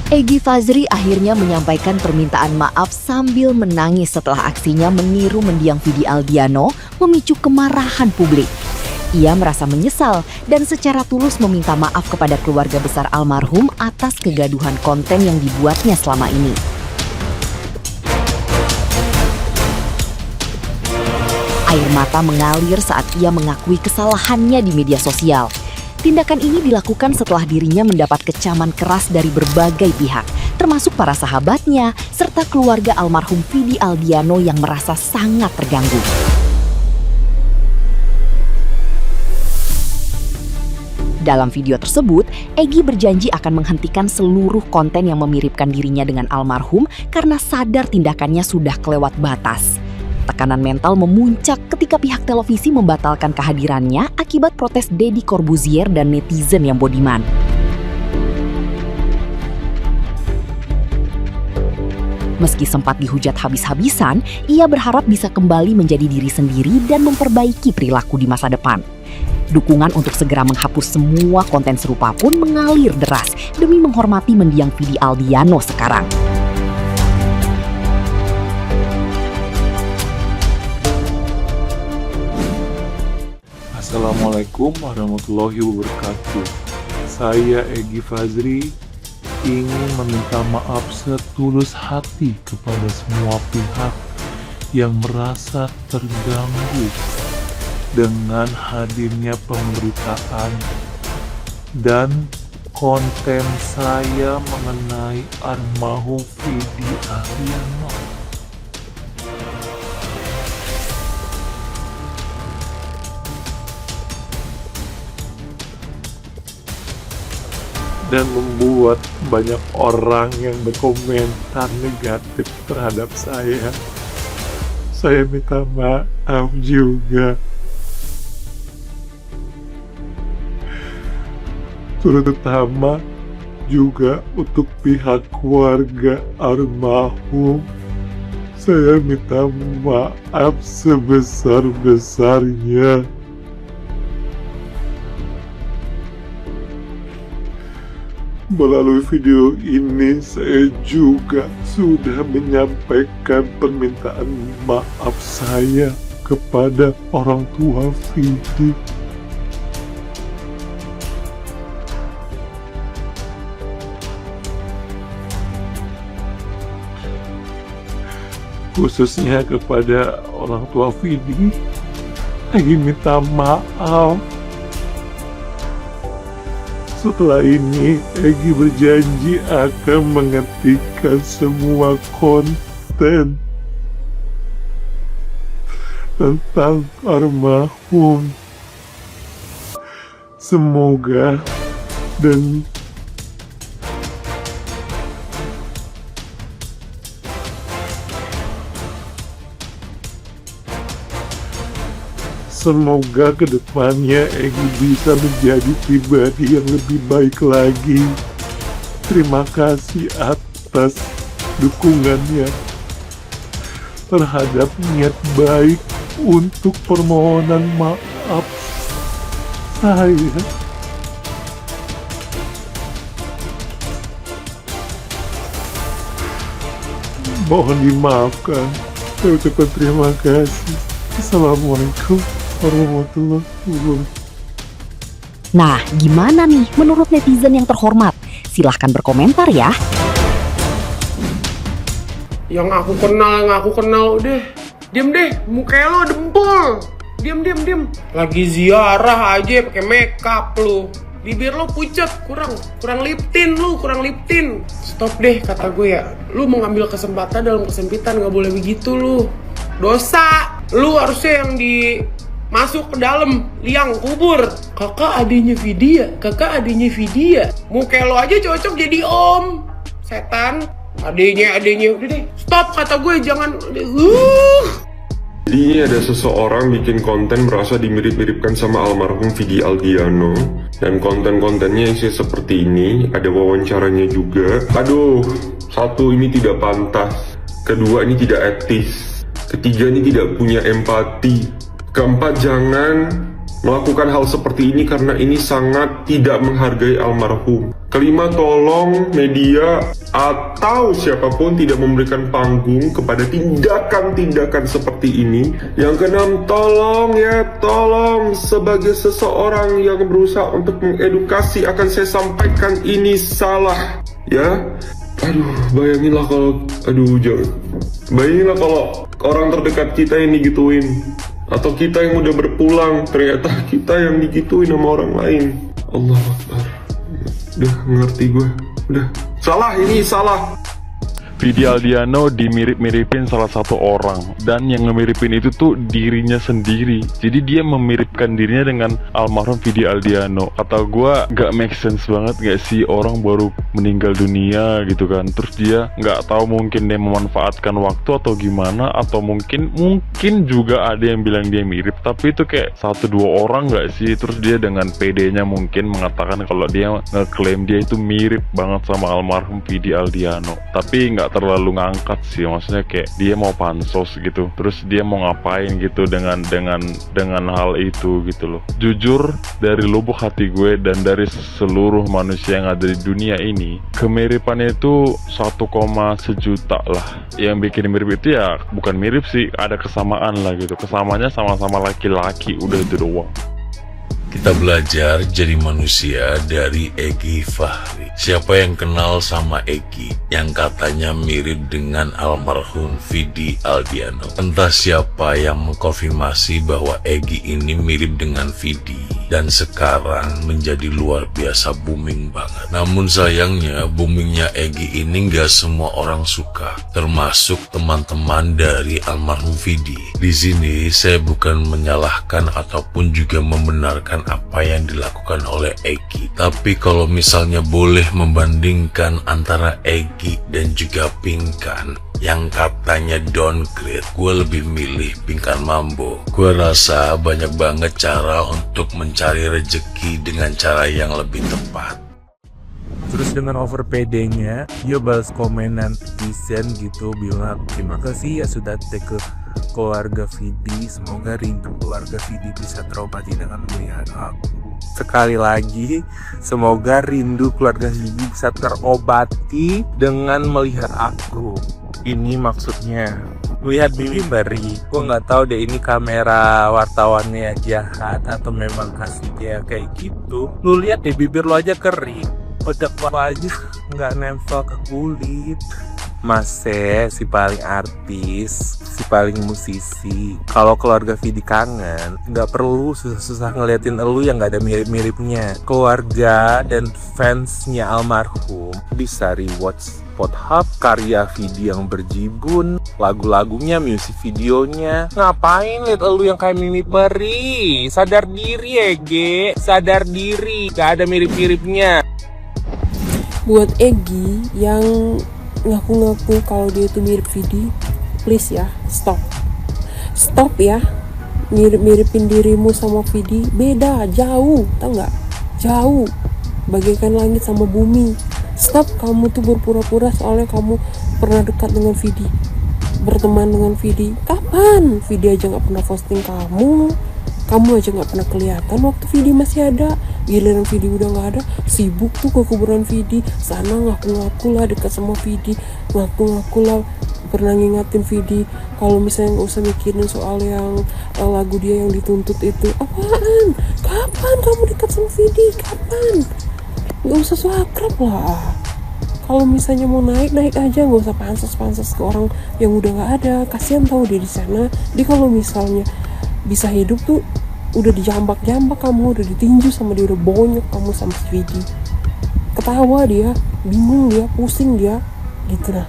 Egy Fazri akhirnya menyampaikan permintaan maaf sambil menangis setelah aksinya meniru mendiang Vidi Aldiano memicu kemarahan publik. Ia merasa menyesal dan secara tulus meminta maaf kepada keluarga besar almarhum atas kegaduhan konten yang dibuatnya selama ini. Air mata mengalir saat ia mengakui kesalahannya di media sosial. Tindakan ini dilakukan setelah dirinya mendapat kecaman keras dari berbagai pihak, termasuk para sahabatnya serta keluarga almarhum Vidi Aldiano yang merasa sangat terganggu. Dalam video tersebut, Egy berjanji akan menghentikan seluruh konten yang memiripkan dirinya dengan almarhum karena sadar tindakannya sudah kelewat batas. Tekanan mental memuncak ketika pihak televisi membatalkan kehadirannya akibat protes Deddy Corbuzier dan netizen yang budiman. Meski sempat dihujat habis-habisan, ia berharap bisa kembali menjadi diri sendiri dan memperbaiki perilaku di masa depan. Dukungan untuk segera menghapus semua konten serupa pun mengalir deras demi menghormati mendiang Vidi Aldiano sekarang. Assalamualaikum warahmatullahi wabarakatuh. Saya Egy Fazri ingin meminta maaf setulus hati kepada semua pihak yang merasa terganggu dengan hadirnya pemberitaan dan konten saya mengenai almarhum Vidi Aldiano. Dan membuat banyak orang yang berkomentar negatif terhadap saya. Saya minta maaf juga. Terutama juga untuk pihak keluarga almarhum. Saya minta maaf sebesar-besarnya. Melalui video ini saya juga sudah menyampaikan permintaan maaf saya kepada orang tua Vidi. Khususnya kepada orang tua Vidi, lagi minta maaf. Setelah ini, Egy berjanji akan menghentikan semua konten tentang almarhum. Semoga dan semoga kedepannya Egy bisa menjadi pribadi yang lebih baik lagi. Terima kasih atas dukungannya terhadap niat baik untuk permohonan maaf saya. Mohon dimaafkan. Saya ucapkan terima kasih. Assalamualaikum warahmatullahi wabarakatuh. Nah, gimana nih menurut netizen yang terhormat? Silahkan berkomentar ya. Yang aku kenal deh. Diam deh, mukanya lo dempul. Diam. Lagi ziarah aja pakai makeup lu. Bibir lo pucet, kurang lip tint lu, kurang lip tint. Stop deh kata gue ya. Lu mengambil kesempatan dalam kesempitan, gak boleh begitu lu. Dosa. Lu harusnya yang masuk ke dalam liang kubur. Kakak adiknya Vidi ya. Muka lo aja cocok jadi om. Setan. Adiknya udah deh. Stop kata gue, jangan. Jadi ini ada seseorang bikin konten merasa dimirip-miripkan sama almarhum Vidi Aldiano. Dan konten-kontennya isi seperti ini. Ada wawancaranya juga. Aduh, satu, ini tidak pantas. Kedua, ini tidak etis. Ketiga, ini tidak punya empati. Keempat, jangan melakukan hal seperti ini karena ini sangat tidak menghargai almarhum. Kelima, tolong media atau siapapun tidak memberikan panggung kepada tindakan-tindakan seperti ini. Yang keenam, tolong sebagai seseorang yang berusaha untuk mengedukasi akan saya sampaikan ini salah ya. Bayanginlah kalau orang terdekat kita yang digituin, atau kita yang udah berpulang ternyata kita yang digituin sama orang lain. Allah Akbar. Udah ngerti gue. Udah ini salah. Vidi Aldiano dimirip-miripin salah satu orang, dan yang ngemiripin itu tuh dirinya sendiri. Jadi dia memiripkan dirinya dengan almarhum Vidi Aldiano. Kata gue gak make sense banget gak sih, orang baru meninggal dunia gitu kan, terus dia gak tahu, mungkin dia memanfaatkan waktu atau gimana, atau mungkin juga ada yang bilang dia mirip, tapi itu kayak 1-2 orang gak sih. Terus dia dengan PD-nya mungkin mengatakan kalau dia ngeklaim dia itu mirip banget sama almarhum Vidi Aldiano, tapi gak terlalu ngangkat sih, maksudnya kayak dia mau pansos gitu, terus dia mau ngapain gitu dengan hal itu gitu loh. Jujur dari lubuk hati gue dan dari seluruh manusia yang ada di dunia ini, kemiripannya itu 1, sejuta lah. Yang bikin mirip itu ya bukan mirip sih, ada kesamaan lah gitu. Kesamanya sama-sama laki-laki, udah itu doang. Kita belajar jadi manusia dari Egy Fahri. Siapa yang kenal sama Egy yang katanya mirip dengan almarhum Vidi Aldiano? Entah siapa yang mengkonfirmasi bahwa Egy ini mirip dengan Vidi, dan sekarang menjadi luar biasa booming banget. Namun sayangnya boomingnya Egy ini gak semua orang suka, termasuk teman-teman dari almarhum Vidi. Di sini saya bukan menyalahkan ataupun juga membenarkan apa yang dilakukan oleh Egy, tapi kalau misalnya boleh membandingkan antara Egy dan juga Pinkan yang katanya downgrade, gue lebih milih Pinkan Mambo. Gue rasa banyak banget cara untuk mencari rezeki dengan cara yang lebih tepat. Terus dengan over PD-nya, dia balas komen netizen gitu, bilang terima kasih ya sudah take ke keluarga Vidi, semoga rindu keluarga Vidi bisa terobati dengan melihat aku. Sekali lagi, semoga rindu keluarga Vidi bisa terobati dengan melihat aku. Ini maksudnya lihat Bibi beri. Gue nggak tahu deh ini kamera wartawannya jahat atau memang aslinya kayak gitu. Lu lihat deh, bibir lo aja kering, bedak aja nggak nempel ke kulit. Mase si paling artis, si paling musisi. Kalau keluarga Vidi kangen, nggak perlu susah-susah ngeliatin elu yang nggak ada mirip-miripnya. Keluarga dan fansnya almarhum bisa rewatch Pornhub karya Vidi yang berjibun, lagu-lagunya, musik videonya. Ngapain liat elu yang kayak Mimi Peri? Sadar diri ya, Ge. Sadar diri, gak ada mirip-miripnya. Buat Egy yang ngaku-ngaku kalau dia itu mirip Vidi, please ya, stop ya. Mirip-miripin dirimu sama Vidi beda, jauh, tau nggak? Jauh, bagaikan langit sama bumi. Stop kamu tuh berpura-pura soalnya kamu pernah dekat dengan Vidi, berteman dengan Vidi. Kapan? Vidi aja nggak pernah posting kamu aja nggak pernah kelihatan waktu Vidi masih ada. Giliran Vidi udah nggak ada, sibuk tuh ke kuburan Vidi, sana ngaku-ngaku lah dekat sama Vidi, ngaku-ngaku lah pernah ngingatin Vidi kalau misalnya nggak usah mikirin soal yang lagu dia yang dituntut itu. Apaan? Kapan kamu dekat sama Vidi? Kapan? Nggak usah so akrab lah. Kalau misalnya mau naik aja, nggak usah pansos ke orang yang udah nggak ada. Kasihan tahu dia di sana. Dia kalau misalnya bisa hidup tuh udah dijambak-jambak kamu, udah ditinju sama dia, udah bonyok kamu sama si Vidi. Ketawa dia, bingung dia, pusing dia, gitu nah.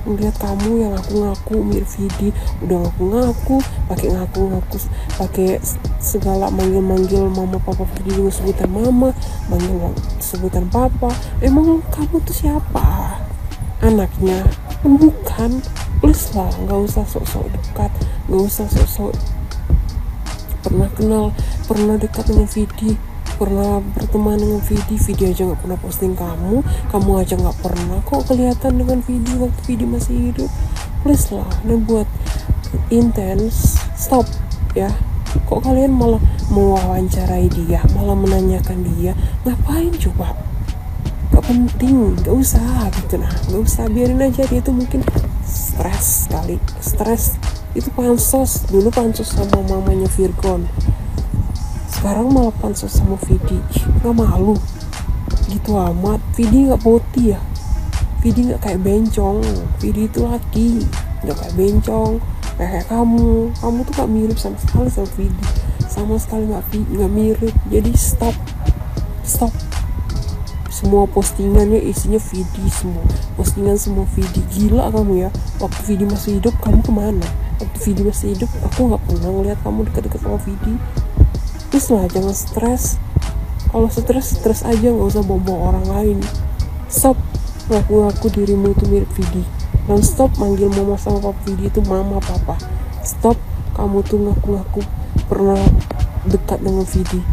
Melihat kamu yang ngaku-ngaku mirip Vidi, udah ngaku-ngaku, pakai segala manggil-manggil mama papa Vidi dengan sebutan mama, manggil sebutan papa. Emang kamu tuh siapa? Anaknya? Bukan. Please lah, nggak usah sok-sok dekat, nggak usah sok-sok pernah kenal, pernah dekat dengan Vidi, pernah berteman dengan Vidi. Vidi aja nggak pernah posting kamu aja nggak pernah kok kelihatan dengan Vidi waktu Vidi masih hidup. Please lah, ini buat intens, stop ya. Kok kalian malah mewawancarai dia, malah menanyakan dia? Ngapain coba? Gak penting, gak usah gitu. Nah, gak usah, biarin aja. Dia tuh mungkin stres kali. Stres itu pansos. Dulu pansos sama mamanya Virgon, sekarang malah pansos sama Vidi. Gak malu gitu amat. Vidi gak putih ya, Vidi gak kayak bencong. Vidi itu laki, gak kayak bencong, kayak kamu tuh gak mirip sama sekali sama Vidi, sama sekali gak mirip. Jadi stop. Semua postingannya isinya Vidi, semua postingan semua Vidi. Gila kamu ya. Waktu Vidi masih hidup kamu kemana? Waktu Vidi masih hidup aku gak pernah ngeliat kamu dekat-dekat sama Vidi. Please lah, jangan stres. Kalau stres aja, gak usah bawa orang lain. Stop ngaku-ngaku dirimu itu mirip Vidi, dan stop manggil mama sama papa Vidi itu mama papa. Stop kamu tuh ngaku-ngaku pernah dekat dengan Vidi.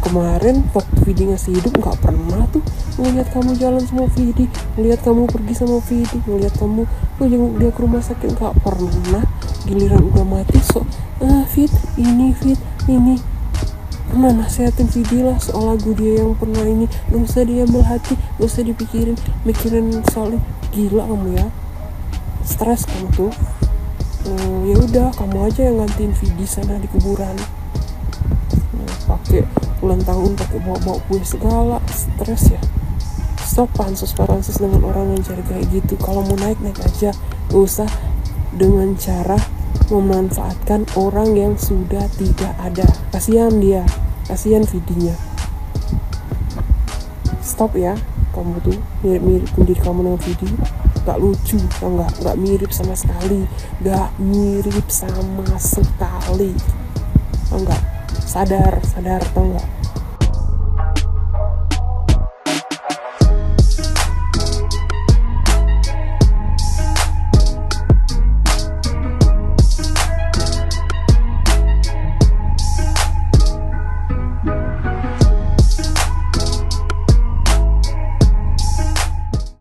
Kemarin waktu Vidi ngasih hidup gak pernah tuh ngeliat kamu jalan sama Vidi, ngeliat kamu pergi sama Vidi, ngeliat kamu jenguk dia ke rumah sakit, gak pernah. Giliran udah mati Fit ini pernah nasihatin Vidi lah soal lagu dia yang pernah ini. Gak usah diambil hati, gak usah mikirin soalnya. Gila kamu ya, stres kamu tuh. Ya udah, kamu aja yang gantiin Vidi sana di kuburan. Pakai ulang tahun, pakai bawa kue segala, stres ya. Stop pansos dengan orang yang cari kayak gitu. Kalau mau naik aja, gak usah dengan cara memanfaatkan orang yang sudah tidak ada. Kasihan dia, kasihan Vidinya. Stop ya, kamu tuh mirip diri kamu dengan Vidi. Gak lucu, tau gak mirip sama sekali. Gak mirip sama sekali, tau gak? Sadar tau gak?